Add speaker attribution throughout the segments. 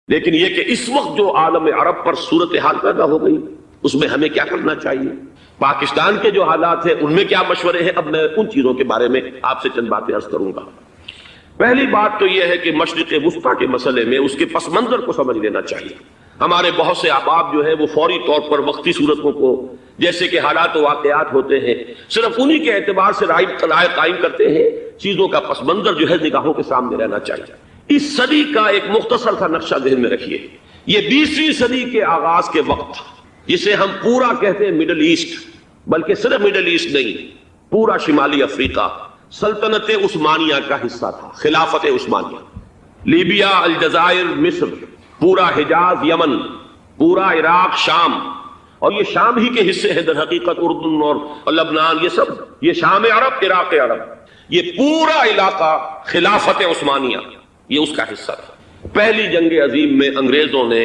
Speaker 1: لیکن یہ کہ اس وقت جو عالم عرب پر صورتحال پیدا ہو گئی اس میں ہمیں کیا کرنا چاہیے، پاکستان کے جو حالات ہیں ان میں کیا مشورے ہیں، اب میں ان چیزوں کے بارے میں آپ سے چند باتیں عرض کروں گا۔ پہلی بات تو یہ ہے کہ مشرق وسطیٰ کے مسئلے میں اس کے پس منظر کو سمجھ لینا چاہیے۔ ہمارے بہت سے احباب جو ہے وہ فوری طور پر وقتی صورتوں کو، جیسے کہ حالات و واقعات ہوتے ہیں، صرف انہی کے اعتبار سے رائے قائم کرتے ہیں۔ چیزوں کا پس منظر جو ہے نگاہوں کے سامنے رہنا چاہیے۔ اس صدی کا ایک مختصر سا نقشہ ذہن میں رکھیے۔ یہ 20ویں صدی کے آغاز کے وقت، جسے ہم پورا کہتے ہیں مڈل ایسٹ، بلکہ صرف مڈل ایسٹ نہیں، پورا شمالی افریقہ سلطنت عثمانیہ کا حصہ تھا، خلافت عثمانیہ۔ لیبیا، الجزائر، مصر، پورا حجاز، یمن، پورا عراق، شام، اور یہ شام ہی کے حصے ہیں در حقیقت، اردن اور لبنان، یہ سب، یہ شام عرب، عراق عرب، یہ پورا علاقہ خلافت عثمانیہ یہ اس کا حصہ تھا۔ پہلی جنگ عظیم میں انگریزوں نے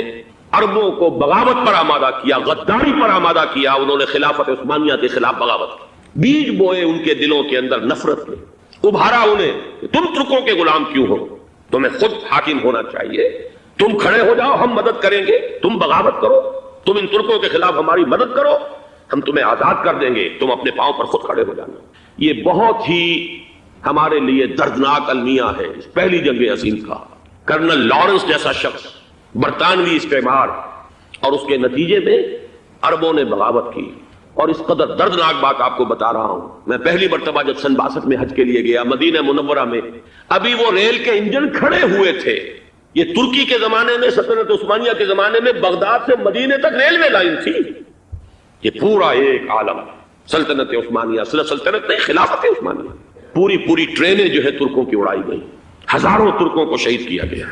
Speaker 1: عربوں کو بغاوت پر آمادہ کیا، غداری پر آمادہ کیا، انہوں نے خلافت عثمانیہ کے خلاف بغاوت کی، بیج بوئے ان کے دلوں کے اندر نفرت کے، ابھارا انہیں کہ تم ترکوں کے غلام کیوں ہو، تمہیں خود حاکم ہونا چاہیے، تم کھڑے ہو جاؤ، ہم مدد کریں گے، تم بغاوت کرو، تم ان ترکوں کے خلاف ہماری مدد کرو، ہم تمہیں آزاد کر دیں گے، تم اپنے پاؤں پر خود کھڑے ہو جانا۔ یہ بہت ہی ہمارے لیے دردناک المیہ ہے اس پہلی جنگ عظیم کا۔ کرنل لارنس جیسا شخص، برطانوی استعمار، اور اس کے نتیجے میں عربوں نے بغاوت کی۔ اور اس قدر دردناک بات آپ کو بتا رہا ہوں، میں پہلی مرتبہ جب سن 62 میں حج کے لیے گیا مدینہ منورہ میں، ابھی وہ ریل کے انجن کھڑے ہوئے تھے۔ یہ ترکی کے زمانے میں، سلطنت عثمانیہ کے زمانے میں بغداد سے مدینے تک ریلوے لائن تھی۔ یہ پورا ایک عالم سلطنت عثمانیہ، صرف سلطنت نہیں، خلافت عثمانیہ، پوری ٹرینیں جو ہے ترکوں کی اڑائی گئی، ہزاروں ترکوں کو شہید کیا گیا،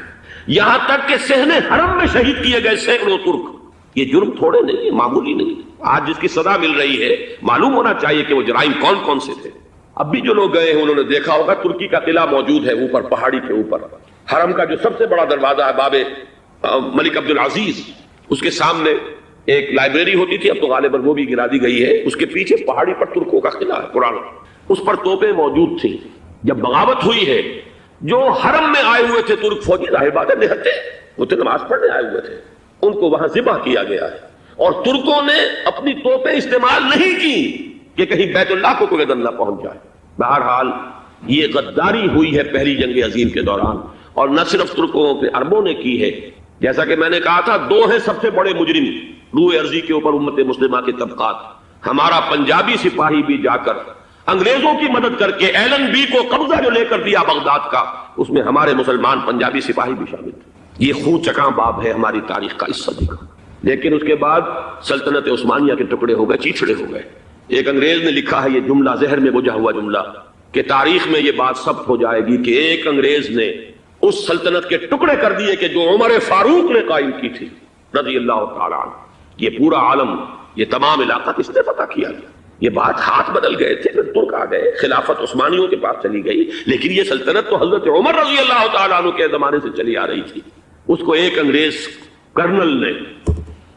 Speaker 1: یہاں تک کہ صحن حرم میں شہید کیے گئے سینکڑوں ترک۔ یہ جرم تھوڑے نہیں ہے، معمولی نہیں۔ آج جس کی سزا مل رہی ہے، معلوم ہونا چاہیے کہ وہ جرائم کون کون سے تھے۔ اب بھی جو لوگ گئے ہیں انہوں نے دیکھا ہوگا، ترکی کا قلعہ موجود ہے اوپر پہاڑی کے اوپر، حرم کا جو سب سے بڑا دروازہ ہے باب ملک عبد العزیز، اس کے سامنے ایک لائبریری ہوتی تھی، اب تو غالباً وہ بھی گرا دی گئی ہے، اس کے پیچھے پہاڑی پر ترکوں کا قلعہ ہے پرانا، اس پر توپیں موجود تھیں۔ جب بغاوت ہوئی ہے، جو حرم میں آئے ہوئے تھے ترک فوجی، ظاہر بات ہے نہتے، وہ تو نماز پڑھنے آئے ہوئے تھے، ان کو وہاں ذبح کیا گیا ہے، اور ترکوں نے اپنی توپیں استعمال نہیں کی کہ کہیں بیت اللہ کو کوئی گن نہ پہنچ جائے۔ بہرحال یہ غداری ہوئی ہے پہلی جنگ عظیم کے دوران، اور نہ صرف ترکوں پہ عربوں نے کی ہے۔ جیسا کہ میں نے کہا تھا، دو ہیں سب سے بڑے مجرم روئے ارضی کے اوپر امت مسلمہ کے طبقات۔ ہمارا پنجابی سپاہی بھی جا کر انگریزوں کی مدد کر کے ایلن بی کو قبضہ جو لے کر دیا بغداد کا، اس میں ہمارے مسلمان پنجابی سپاہی بھی شامل تھے۔ یہ خون چکاں باب ہے ہماری تاریخ کا اس صدی کا۔ لیکن اس کے بعد سلطنت عثمانیہ کے ٹکڑے ہو گئے، چیچڑے ہو گئے۔ ایک انگریز نے لکھا ہے یہ جملہ، زہر میں بجھا ہوا جملہ، کہ تاریخ میں یہ بات ثبت ہو جائے گی کہ ایک انگریز نے اس سلطنت کے ٹکڑے کر دیے کہ جو عمر فاروق نے قائم کی تھی رضی اللہ تعالیٰ عنہ۔ یہ پورا عالم، یہ تمام علاقہ کس نے فتح کیا گیا؟ یہ بات ہاتھ بدل گئے تھے، پھر ترک آ گئے، خلافت عثمانیوں کے پاس چلی گئی، لیکن یہ سلطنت تو حضرت عمر رضی اللہ تعالیٰ عنہ کے زمانے سے چلی آ رہی تھی۔ اس کو ایک انگریز کرنل نے،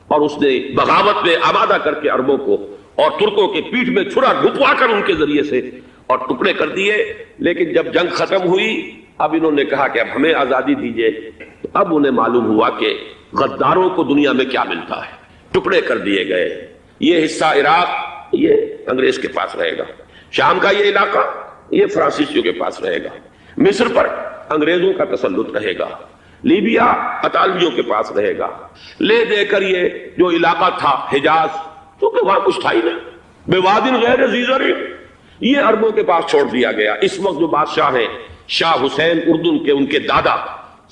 Speaker 1: اور اس نے بغاوت میں آمادہ کر کے عربوں کو اور ترکوں کے پیٹھ میں چھرا ڈھپوا کر ان کے ذریعے سے اور ٹکڑے کر دیے۔ لیکن جب جنگ ختم ہوئی، اب انہوں نے کہا کہ اب ہمیں آزادی دیجیے۔ اب انہیں معلوم ہوا کہ غداروں کو دنیا میں کیا ملتا ہے، ٹکڑے کر دیے گئے۔ یہ حصہ عراق یہ انگریز کے پاس رہے گا، شام کا یہ علاقہ یہ فرانسیسیوں کے پاس رہے گا، مصر پر انگریزوں کا تسلط رہے گا، لیبیا اطالویوں کے پاس رہے گا، لے دے کر یہ جو علاقہ تھا حجاز، کیونکہ وہاں کچھ تھا ہی نہیں، بوادن غیر ذی زرع، یہ عربوں کے پاس چھوڑ دیا گیا۔ اس وقت جو بادشاہ ہیں شاہ حسین اردن کے، ان کے دادا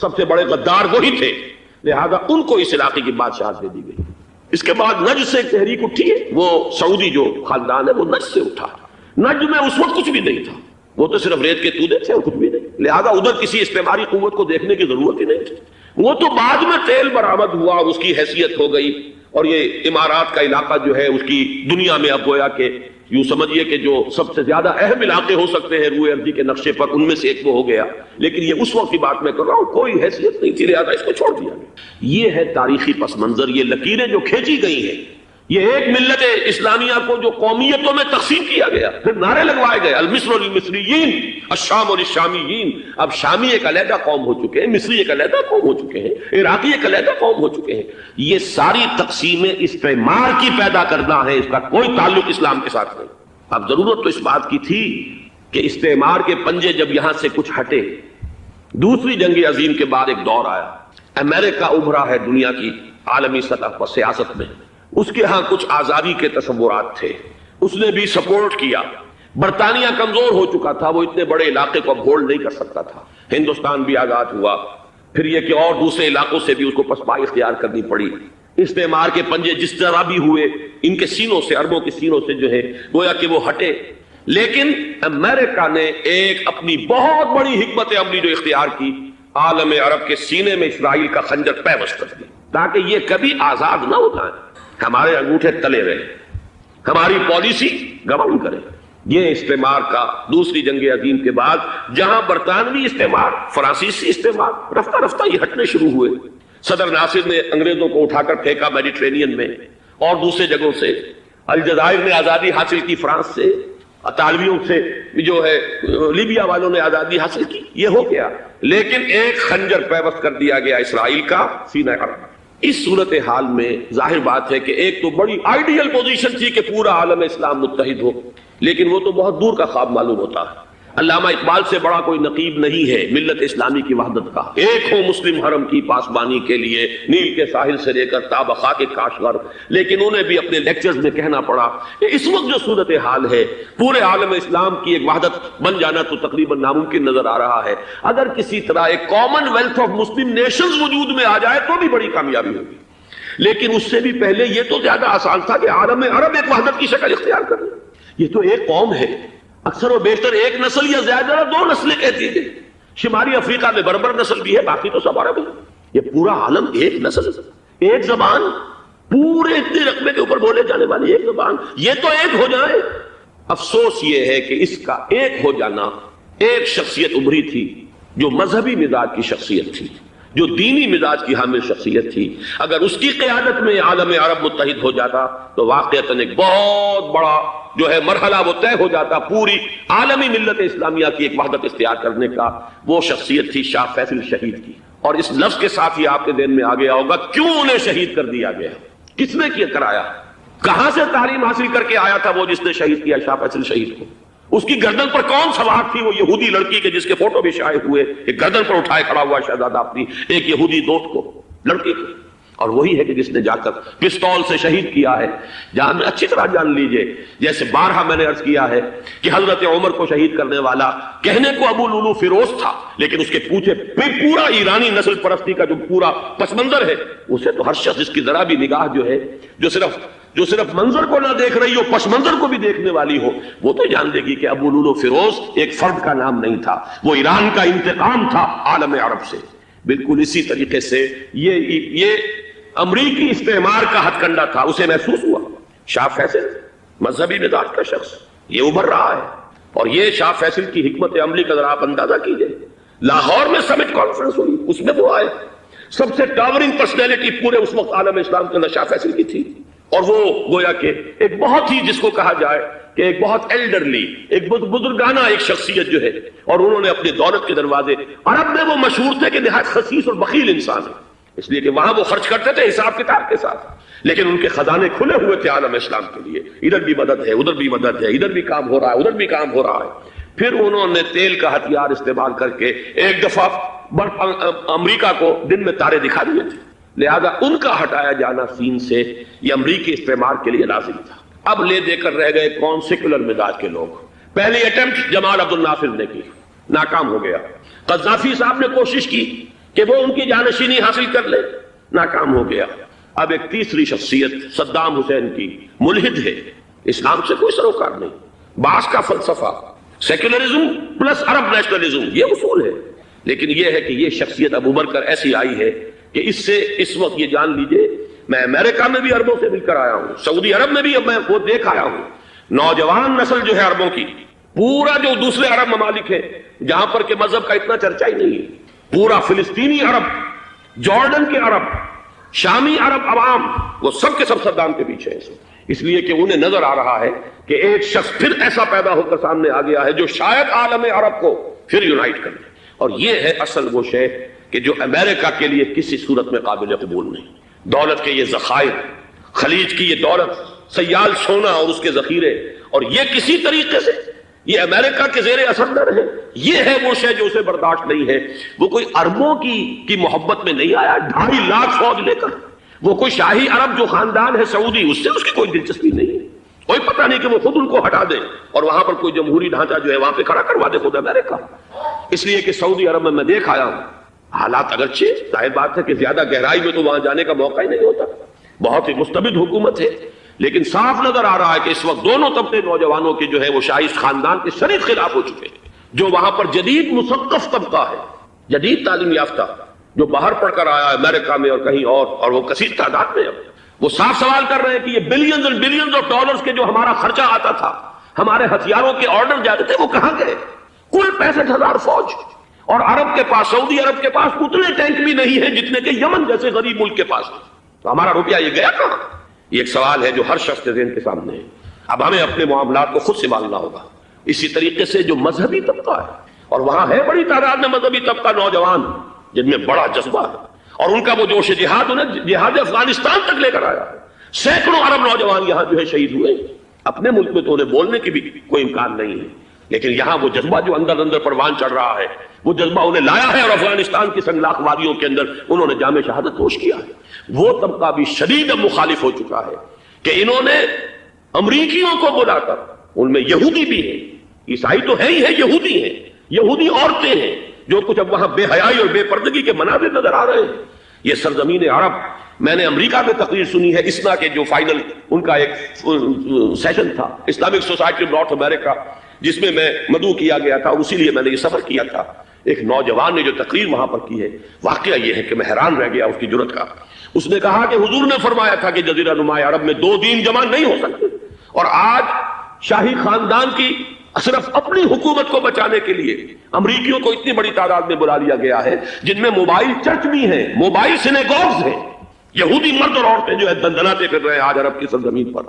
Speaker 1: سب سے بڑے غدار وہی تھے، لہذا ان کو اس علاقے کی بادشاہت دے دی گئی۔ اس کے بعد نجد سے ایک تحریک اٹھی ہے، وہ سعودی جو خاندان ہے وہ نجد سے اٹھا۔ نجد میں اس وقت کچھ بھی نہیں تھا، وہ تو صرف ریت کے تودے تھے اور کچھ بھی نہیں، لہذا ادھر کسی استعماری قوت کو دیکھنے کی ضرورت ہی نہیں تھی۔ وہ تو بعد میں تیل برآمد ہوا اور اس کی حیثیت ہو گئی، اور یہ امارات کا علاقہ جو ہے اس کی دنیا میں اب گویا کہ یوں سمجھیے کہ جو سب سے زیادہ اہم علاقے ہو سکتے ہیں روئے ارضی کے نقشے پر، ان میں سے ایک وہ ہو گیا۔ لیکن یہ اس وقت کی بات میں کر رہا ہوں، کوئی حیثیت نہیں تھی، لہذا اس کو چھوڑ دیا گیا۔ یہ ہے تاریخی پس منظر، یہ لکیریں جو کھینچی گئی ہیں، یہ ایک ملت اسلامیہ کو جو قومیتوں میں تقسیم کیا گیا، پھر نعرے لگوائے گئے المصر للمصریین الشام للشامیین، اب شامی ایک علیحدہ قوم ہو چکے ہیں، مصری ایک علیحدہ قوم ہو چکے ہیں، عراقی ایک علیحدہ قوم ہو چکے ہیں۔ یہ ساری تقسیمیں استعمار کی پیدا کرنا ہے، اس کا کوئی تعلق اسلام کے ساتھ نہیں۔ اب ضرورت تو اس بات کی تھی کہ استعمار کے پنجے جب یہاں سے کچھ ہٹے، دوسری جنگ عظیم کے بعد ایک دور آیا، امریکہ ابھرا ہے دنیا کی عالمی سطح پر سیاست میں، اس کے ہاں کچھ آزادی کے تصورات تھے، اس نے بھی سپورٹ کیا۔ برطانیہ کمزور ہو چکا تھا، وہ اتنے بڑے علاقے کو اب ہولڈ نہیں کر سکتا تھا۔ ہندوستان بھی آزاد ہوا، پھر یہ کہ اور دوسرے علاقوں سے بھی اس کو پسپائی اختیار کرنی پڑی۔ استعمار کے پنجے جس طرح بھی ہوئے، ان کے سینوں سے، عربوں کے سینوں سے جو ہے گویا کہ وہ ہٹے، لیکن امریکہ نے ایک اپنی بہت بڑی حکمت عملی جو اختیار کی، عالم عرب کے سینے میں اسرائیل کا خنجر پیوست کر دیا تاکہ یہ کبھی آزاد نہ ہو جائیں، ہمارے انگوٹھے تلے رہے، ہماری پالیسی گواہی کرے۔ یہ استعمار کا دوسری جنگ عظیم کے بعد جہاں برطانوی استعمار، فرانسیسی استعمار رفتہ رفتہ یہ ہٹنے شروع ہوئے، صدر ناصر نے انگریزوں کو اٹھا کر پھینکا میڈیٹرینین میں اور دوسرے جگہوں سے، الجزائر نے آزادی حاصل کی فرانس سے، اطالویوں سے جو ہے لیبیا والوں نے آزادی حاصل کی، یہ ہو گیا، لیکن ایک خنجر پیوست کر دیا گیا اسرائیل کا سینہ عرب۔ اس صورتحال میں ظاہر بات ہے کہ ایک تو بڑی آئیڈیل پوزیشن تھی کہ پورا عالم اسلام متحد ہو، لیکن وہ تو بہت دور کا خواب معلوم ہوتا ہے۔ علامہ اقبال سے بڑا کوئی نقیب نہیں ہے ملت اسلامی کی وحدت کا۔ ایک ہو مسلم حرم کی پاسبانی کے لیے نیل کے ساحل سے لے کر تا خاک کاشغر، لیکن انہیں بھی اپنے لیکچرز میں کہنا پڑا کہ اس وقت جو صورتحال ہے پورے عالم اسلام کی ایک وحدت بن جانا تو تقریباً ناممکن نظر آ رہا ہے۔ اگر کسی طرح ایک common wealth of Muslim nations وجود میں آ جائے تو بھی بڑی کامیابی ہوگی، لیکن اس سے بھی پہلے یہ تو زیادہ آسان تھا کہ عالم عرب ایک وحدت کی شکل اختیار کر لے۔ یہ تو ایک قوم ہے، اکثر و بیشتر ایک نسل یا زیادہ دو نسلیں کہہ دیجیے، شمالی افریقہ میں بربر نسل بھی ہے، باقی تو سب عرب ہے۔ یہ پورا عالم ایک نسل، ایک زبان، پورے اتنے رقبے کے اوپر بولے جانے والی ایک زبان، یہ تو ایک ہو جائے۔ افسوس یہ ہے کہ اس کا ایک ہو جانا، ایک شخصیت ابھری تھی جو مذہبی مزاج کی شخصیت تھی، جو دینی مزاج کی حامل شخصیت تھی، اگر اس کی قیادت میں عالم عرب متحد ہو جاتا تو واقعتاً ایک بہت بڑا جو ہے مرحلہ وہ طے ہو جاتا پوری عالمی ملت اسلامیہ کی ایک وحدت اختیار کرنے کا۔ وہ شخصیت تھی شاہ فیصل شہید کی، اور اس لفظ کے ساتھ ہی آپ کے ذہن میں آ گیا ہوگا کیوں انہیں شہید کر دیا گیا، کس نے کیا کرایا، کہاں سے تعلیم حاصل کر کے آیا تھا وہ جس نے شہید کیا شاہ فیصل شہید کو، اس کی گردن پر کون سوار تھی، وہ یہودی لڑکی کے جس کے فوٹو بھی شائع ہوئے، ایک گردن پر اٹھائے کھڑا ہوا شہزادہ اپنی ایک یہودی دوست کو، لڑکی کو، اور وہی ہے کہ جس نے جا کر پستول سے شہید کیا ہے۔ جان اچھی طرح جان لیجئے، جیسے بارہا میں نے عرض کیا ہے کہ حضرت عمر کو شہید کرنے والا کہنے کو ابو لولو فیروز تھا، لیکن اس کے پیچھے پورا ایرانی نسل پرستی کا جو پورا پس منظر ہے، اسے تو ہر شخص جس کی ذرا بھی نگاہ جو ہے جو صرف منظر کو نہ دیکھ رہی ہو، پس منظر کو بھی دیکھنے والی ہو، وہ تو جان دے گی کہ ابو لولو فیروز ایک فرد کا نام نہیں تھا، وہ ایران کا انتقام تھا عالم عرب سے۔ بالکل اسی طریقے سے یہ امریکی استعمار کا ہتھ کنڈا تھا، اسے محسوس ہوا۔ شاہ فیصل مذہبی مزاج کا شخص، یہ ابھر رہا ہے، اور یہ شاہ فیصل کی حکمت عملی کا ذرا آپ اندازہ کیجئے۔ لاہور میں سمٹ کانفرنس ہوئی، اس میں وہ آئے، سب سے ٹاورنگ پرسنالٹی پورے اس وقت عالم اسلام کے اندر شاہ فیصل کی تھی، اور وہ گویا کہ ایک بہت ہی جس کو کہا جائے کہ ایک بہت ایلڈرلی، ایک بزرگانہ ایک شخصیت جو ہے، اور انہوں نے اپنی دولت کے دروازے، عرب میں وہ مشہور تھے کہ نہایت خسیس اور بخیل انسان ہے، اس لیے کہ وہاں وہ خرچ کرتے تھے حساب کتاب کے ساتھ، لیکن ان کے خزانے کھلے ہوئے تھے عالم اسلام کے لیے، ادھر بھی مدد ہے، ادھر بھی مدد ہے، ادھر بھی کام ہو رہا ہے، ادھر بھی کام ہو رہا ہے۔ پھر انہوں نے تیل کا ہتھیار استعمال کر کے ایک دفعہ امریکہ کو دن میں تارے دکھا دیے تھے، لہذا ان کا ہٹایا جانا سین سے یہ امریکی استعمار کے لیے لازم تھا۔ اب لے دے کر رہ گئے کون؟ سیکولر مزاج کے لوگ۔ پہلی اٹیمپٹ جمال عبد الناصر نے کی، ناکام ہو گیا۔ قذافی صاحب نے کوشش کی کہ وہ ان کی جانشینی حاصل کر لے، ناکام ہو گیا۔ اب ایک تیسری شخصیت صدام حسین کی، ملحد ہے، اسلام سے کوئی سروکار نہیں، باس کا فلسفہ سیکولرزم پلس عرب نیشنلزم، یہ اصول ہے، لیکن یہ ہے کہ یہ شخصیت ابو بکر ایسی آئی ہے کہ اس سے اس وقت یہ جان لیجئے، میں امریکہ میں بھی عربوں سے مل کر آیا ہوں، سعودی عرب میں بھی اب میں وہ دیکھ آیا ہوں، نوجوان نسل جو ہے عربوں کی، پورا جو دوسرے عرب ممالک ہیں جہاں پر کہ مذہب کا اتنا چرچا ہی نہیں ہے، پورا فلسطینی عرب، جارڈن کے عرب، شامی عرب عوام وہ سب کے سب صدام کے پیچھے ہیں، اس لیے کہ انہیں نظر آ رہا ہے کہ ایک شخص پھر ایسا پیدا ہو کر سامنے آ گیا ہے جو شاید عالم عرب کو پھر یونائٹ کر دے، اور یہ ہے اصل وہ شے کہ جو امریکہ کے لیے کسی صورت میں قابل قبول نہیں۔ دولت کے یہ ذخائر، خلیج کی یہ دولت، سیال سونا اور اس کے ذخیرے، اور یہ کسی طریقے سے یہ امریکہ کے زیر اثر نہ رہے، یہ ہے وہ شے جو اسے برداشت نہیں ہے۔ وہ کوئی اربوں کی محبت میں نہیں آیا 2.5 لاکھ فوج لے کر، وہ کوئی شاہی عرب جو خاندان ہے سعودی، اس سے اس کی کوئی دلچسپی نہیں ہے، کوئی پتہ نہیں کہ وہ خود ان کو ہٹا دے اور وہاں پر کوئی جمہوری ڈھانچہ جو ہے وہاں پہ کھڑا کروا دے خود امریکہ۔ اس لیے کہ سعودی عرب میں دیکھ آیا ہوں حالات، اگرچہ ظاہر بات ہے کہ زیادہ گہرائی میں تو وہاں جانے کا موقع ہی نہیں ہوتا، بہت ہی مستبد حکومت ہے، لیکن صاف نظر آ رہا ہے کہ اس وقت دونوں طبقے نوجوانوں کے جو ہے وہ شاہی خاندان کے شدید خلاف ہو چکے ہیں۔ جو وہاں پر جدید مثقف طبقہ ہے، جدید تعلیم یافتہ، جو باہر پڑھ کر آیا ہے امریکہ میں اور کہیں اور وہ کثیر تعداد میں، وہ صاف سوال کر رہے ہیں کہ یہ بلینز اور بلینز آف ڈالرز کے جو ہمارا خرچہ آتا تھا، ہمارے ہتھیاروں کے آرڈر جاتے تھے، وہ کہاں گئے؟ کل 65,000 فوج، اور عرب کے پاس، سعودی عرب کے پاس اتنے ٹینک بھی نہیں ہیں جتنے کہ یمن جیسے غریب ملک کے پاس، تو ہمارا روپیہ یہ گیا کہاں؟ یہ ایک سوال ہے جو ہر شخص کے ذہن کے سامنے ہے۔ اب ہمیں اپنے معاملات کو خود سنبھالنا ہوگا۔ اسی طریقے سے جو مذہبی طبقہ ہے، اور وہاں ہے بڑی تعداد میں مذہبی طبقہ نوجوان جن میں بڑا جذبہ ہے، اور ان کا وہ جوش جہاد انہیں جہاد افغانستان تک لے کر آیا ہے۔ سینکڑوں عرب نوجوان یہاں جو ہے شہید ہوئے، اپنے ملک میں تو انہیں بولنے کی بھی کوئی امکان نہیں ہے، لیکن یہاں وہ جذبہ جو اندر اندر پروان چڑھ رہا ہے، وہ جذبہ انہیں لایا ہے، اور افغانستان کی سنگلاخ وادیوں کے اندر انہوں نے جام شہادت نوش کیا ہے۔ وہ طبقہ بھی شدید مخالف ہو چکا ہے کہ انہوں نے امریکیوں کو بلا کر، ان میں یہودی بھی ہیں، عیسائی تو ہے ہی ہے، یہودی ہیں، یہودی عورتیں ہیں، جو کچھ اب وہاں بے حیائی اور بے پردگی کے مناظر نظر آ رہے ہیں۔ یہ سرزمین عرب، میں نے امریکہ میں تقریر سنی ہے، اسنا کے جو فائنل ان کا ایک سیشن تھا، اسلامک سوسائٹی آف نارتھ امریکہ، جس میں میں مدعو کیا گیا تھا، اور اسی لیے میں نے یہ سفر کیا تھا۔ ایک نوجوان نے جو تقریر وہاں پر کی ہے، واقعہ یہ ہے کہ میں حیران رہ گیا اس کی جرأت کا۔ اس نے کہا کہ حضور نے فرمایا تھا کہ جزیرہ نما عرب میں 2 دین جمع نہیں ہو سکتے، اور آج شاہی خاندان کی صرف اپنی حکومت کو بچانے کے لیے امریکیوں کو اتنی بڑی تعداد میں بلا لیا گیا ہے، جن میں موبائل چرچ بھی ہیں، موبائل سینیگوگز ہیں، یہودی مرد اور عورتیں جو ہے دندناتے پھر رہے ہیں آج عرب کی سرزمین پر۔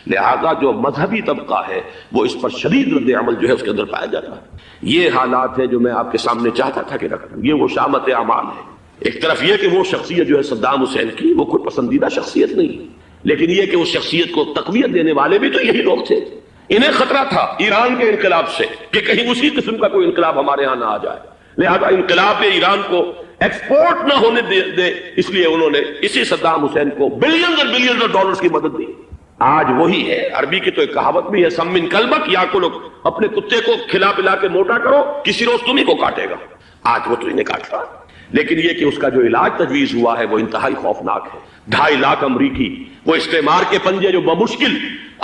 Speaker 1: لہذا جو مذہبی طبقہ ہے وہ اس پر شدید رد عمل جو ہے اس کے اندر پایا جاتا ہے۔ یہ حالات ہیں جو میں آپ کے سامنے چاہتا تھا کہ رکھ دوں۔ یہ وہ شامت اعمال ہے۔ ایک طرف یہ کہ وہ شخصیت جو ہے صدام حسین کی، وہ کوئی پسندیدہ شخصیت نہیں، لیکن یہ کہ اس شخصیت کو تقویت دینے والے بھی تو یہی لوگ تھے۔ انہیں خطرہ تھا ایران کے انقلاب سے کہ کہیں اسی قسم کا کوئی انقلاب ہمارے ہاں نہ آ جائے، لہذا انقلاب ایران کو ایکسپورٹ نہ ہونے دے، اس لیے انہوں نے اسی صدام حسین کو بلینز اور بلینز آف ڈالرز کی مدد دی۔ آج وہی ہے، عربی کی تو ایک کہاوت بھی ہے، سمن کلبک یا کو لوگ اپنے کتے کو کھلا پلا کے موٹا کرو، کسی روز تمہیں کو کاٹے گا۔ آج وہ تو انہیں کاٹ رہا، لیکن یہ کہ اس کا جو علاج تجویز ہوا ہے وہ انتہائی خوفناک ہے۔ 2.5 لاکھ امریکی وہ استعمار کے پنجے جو بمشکل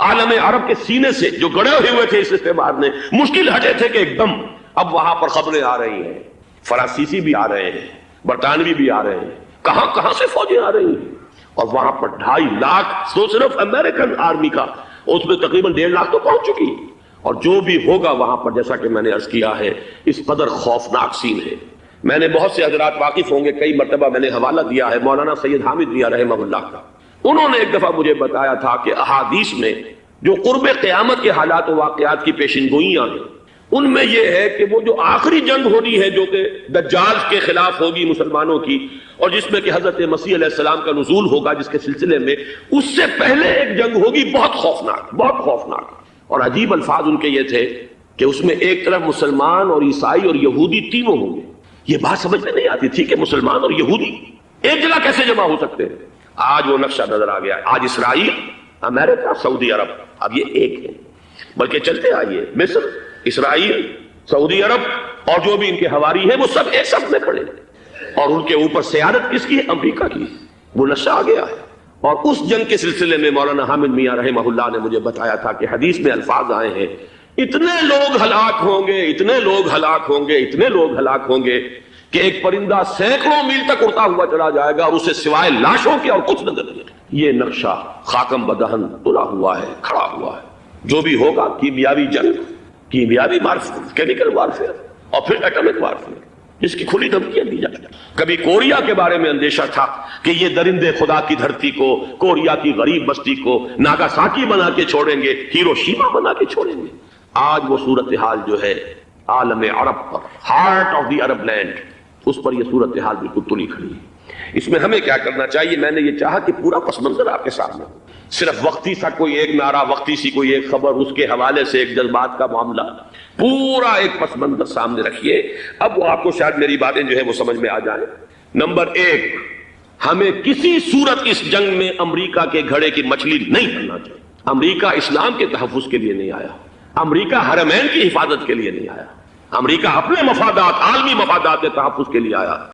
Speaker 1: عالم عرب کے سینے سے جو گڑے ہوئے تھے اس استعمار نے، مشکل ہٹے تھے کہ ایک دم اب وہاں پر خبریں آ رہی ہیں، فرانسیسی بھی آ رہے ہیں، برطانوی بھی آ رہے ہیں، کہاں کہاں سے فوجیں آ رہی ہیں، اور وہاں پر 2.5 لاکھ تو صرف امریکن آرمی کا، اس میں تقریباً 1.5 لاکھ تو پہنچ چکی، اور جو بھی ہوگا وہاں پر جیسا کہ میں نے عرض کیا ہے اس قدر خوفناک سین ہے۔ میں نے بہت سے حضرات واقف ہوں گے، کئی مرتبہ میں نے حوالہ دیا ہے مولانا سید حامد میاں رحمہ اللہ کا، انہوں نے ایک دفعہ مجھے بتایا تھا کہ احادیث میں جو قرب قیامت کے حالات و واقعات کی پیشن گوئیاں ہیں، ان میں یہ ہے کہ وہ جو آخری جنگ ہونی ہے جو کہ دجال کے خلاف ہوگی مسلمانوں کی، اور جس میں کہ حضرت مسیح علیہ السلام کا نزول ہوگا، جس کے سلسلے میں اس سے پہلے ایک جنگ ہوگی بہت خوفناک، بہت خوفناک۔ اور عجیب الفاظ ان کے یہ تھے کہ اس میں ایک طرف مسلمان اور عیسائی اور یہودی تینوں ہوں گے۔ یہ بات سمجھ میں نہیں آتی تھی کہ مسلمان اور یہودی ایک جگہ کیسے جمع ہو سکتے ہیں۔ آج وہ نقشہ نظر آ گیا ہے۔ آج اسرائیل، امریکہ، سعودی عرب اب یہ ایک ہے، بلکہ چلتے آئیے مصر، اسرائیل، سعودی عرب اور جو بھی ان کے حواری ہیں وہ سب ایک صف میں کھڑے ہیں، اور ان کے اوپر سیادت کس کی ہے؟ امریکہ کی۔ وہ نقشہ آ گیا ہے۔ اور اس جنگ کے سلسلے میں مولانا حامد میاں رحمہ اللہ نے مجھے بتایا تھا کہ حدیث میں الفاظ آئے ہیں، اتنے لوگ ہلاک ہوں گے، اتنے لوگ ہلاک ہوں گے، اتنے لوگ ہلاک ہوں گے کہ ایک پرندہ سینکڑوں میل تک اڑتا ہوا چلا جائے گا اور اسے سوائے لاشوں کے اور کچھ نظر نہیں۔ یہ نقشہ خاکم بدہن تلا ہوا ہے، کھڑا ہوا ہے۔ جو بھی ہوگا کیمیاوی جنگ، کیمیاوی وارفیئر، کیمیکل وارفیئر، اور پھر ایٹمک وارفیئر، جس کی کھلی دھمکیاں دی جائیں۔ کبھی کوریا کے بارے میں اندیشہ تھا کہ یہ درندے خدا کی دھرتی کو، کوریا کی غریب بستی کو ناگاساکی بنا کے چھوڑیں گے، ہیروشیما بنا کے چھوڑیں گے۔ آج وہ صورتحال جو ہے عالم عرب پر، heart of the Arab land, اس پر یہ صورتحال بالکل تلی کھڑی ہے۔ اس میں ہمیں کیا کرنا چاہیے؟ میں نے یہ چاہا کہ پورا پس منظر آپ کے سامنے ہو، صرف وقتی سا کوئی ایک نعرہ، وقتی سی کوئی ایک خبر، اس کے حوالے سے ایک جذبات کا معاملہ، پورا ایک پس منظر سامنے رکھیے۔ اب وہ آپ کو شاید میری باتیں جو ہے وہ سمجھ میں آ جائیں۔ نمبر ایک، ہمیں کسی صورت اس جنگ میں امریکہ کے گھڑے کی مچھلی نہیں بننا چاہیے۔ امریکہ اسلام کے تحفظ کے لیے نہیں آیا، امریکہ حرمین کی حفاظت کے لیے نہیں آیا، امریکہ اپنے مفادات، عالمی مفادات کے تحفظ کے لیے آیا۔